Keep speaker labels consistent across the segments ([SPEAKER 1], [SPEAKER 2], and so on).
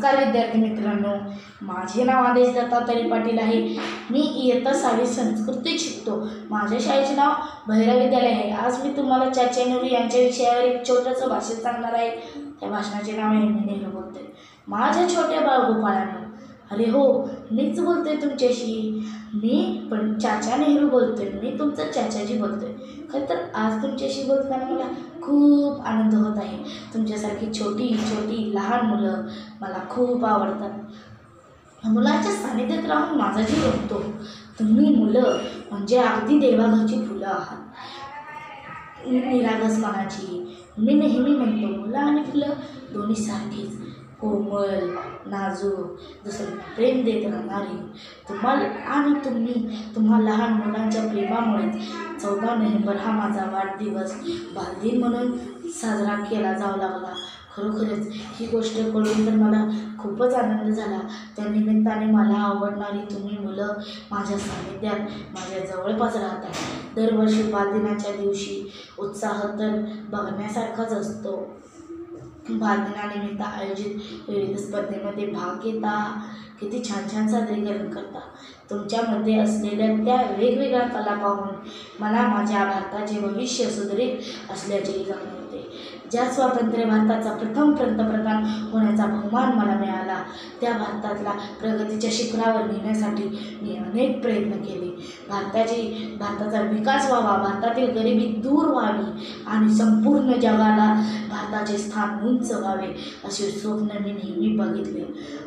[SPEAKER 1] नमस्कार विद्यार्थी मित्रांनो, माझे नाव आदेश दत्तात्रय पाटील आहे। मी इयत्ता 6वी संस्कृती शिकतो। माझ्या शाळेचे नाव भैरव विद्यालय आहे। आज मी तुम्हाला चाचा नेहरू यांच्या विषयावर एक छोटंसं भाषण सांगणार आहे। त्या भाषणाचे नाव आहे मी नेहरू बोलतोय। माझ्या छोट्या बाळगोपाळांनो, अरे हो, मीच बोलतोय तुमच्याशी। मी पण चाचा नेहरू बोलतोय। मी तुमचा चाचाजी बोलतोय। खरं तर आज तुमच्याशी बोलताना मला खूप आनंद होत आहे। तुमच्यासारखी छोटी छोटी लहान मुलं मला खूप आवडतात। मुलांच्या सानिध्यात राहून माझा जीव रमतो। तुम्ही मुलं म्हणजे अगदी देवाघरची फुलं आहात, निरागस मनाची। मी नेहमी म्हणतो, मुलं आणि फुलं दोन्ही सारखीच कोमल, नाजूक, दुसऱ्यांना प्रेम देत राहणारी। तुम्हा लहान मुलांच्या प्रेमामुळेच 14 नोव्हेंबर हा माझा वाढदिवस बालदिन म्हणून साजरा केला जाऊ लागला। खरोखरच ही गोष्ट कळून तर मला खूपच आनंद झाला। त्या निमित्ताने मला आवडणारी तुम्ही मुलं माझ्या सानिध्यात, माझ्या जवळपास राहतात। दरवर्षी बालदिनाच्या दिवशी उत्साह तर बघण्यासारखाच असतो। बालदिनानिमित्त आयोजित विविध स्पर्धेमध्ये भाग घेता, किती छान छान सादरीकरण करता। तुमच्यामध्ये असलेल्या त्या वेगवेगळ्या कला पाहून मला माझ्या भारताचे भविष्य सुधारित असल्याचेही जाणवते। ज्या स्वातंत्र्य भारताचा प्रथम पंतप्रधान होण्याचा बहुमान मला मिळाला, त्या भारताला प्रगतीच्या शिखरावर नेण्यासाठी मी अनेक प्रयत्न केले। भारताचा विकास व्हावा, भारतातील गरिबी दूर व्हावी आणि संपूर्ण जगाला भारताचे स्थान उंच व्हावे असे स्वप्न मी नेहमी बघितले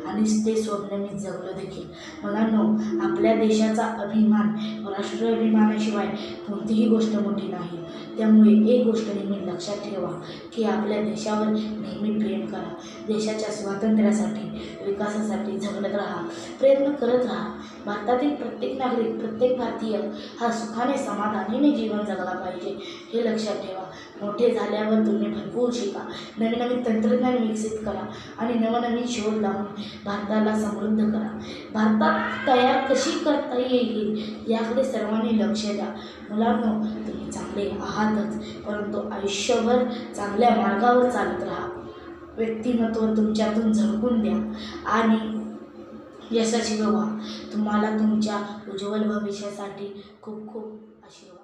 [SPEAKER 1] आणि ते स्वप्न मी जगलो देखील। मुलांनो, आपल्या देशाचा अभिमान राष्ट्राभिमानाशिवाय कोणतीही गोष्ट मोठी नाही। त्यामुळे एक गोष्ट नेहमी लक्षात ठेवा की आपल्या देशावर नेहमी प्रेम करा। देशाच्या स्वातंत्र्यासाठी, विकासासाठी झगडत राहा, प्रयत्न करत राहा। भारतातील प्रत्येक नागरिक, प्रत्येक भारतीय हा सुखाने समाधानाने जीवन जगला पाहिजे, हे लक्षात ठेवा। मोठे झाल्यावर तुम्ही भरपूर शिका, नवीन नवीन तंत्रज्ञान विकसित करा आणि नवनवीन शोध लावून भारताला समृद्ध करा। भारतात तयार कशी करता येईल याकडे सर्वांनी लक्ष द्या। मुलांनो, तुम्ही चांगले आहातच, परंतु आयुष्यभर चांगल्या मार्गावर चालत राहा। व्यक्तिमत्व तुमच्यातून झळकून द्या आणि यशस्वी व्हा। तुम्हाला तुमच्या उज्ज्वल भविष्यासाठी खूप खूप आशीर्वाद।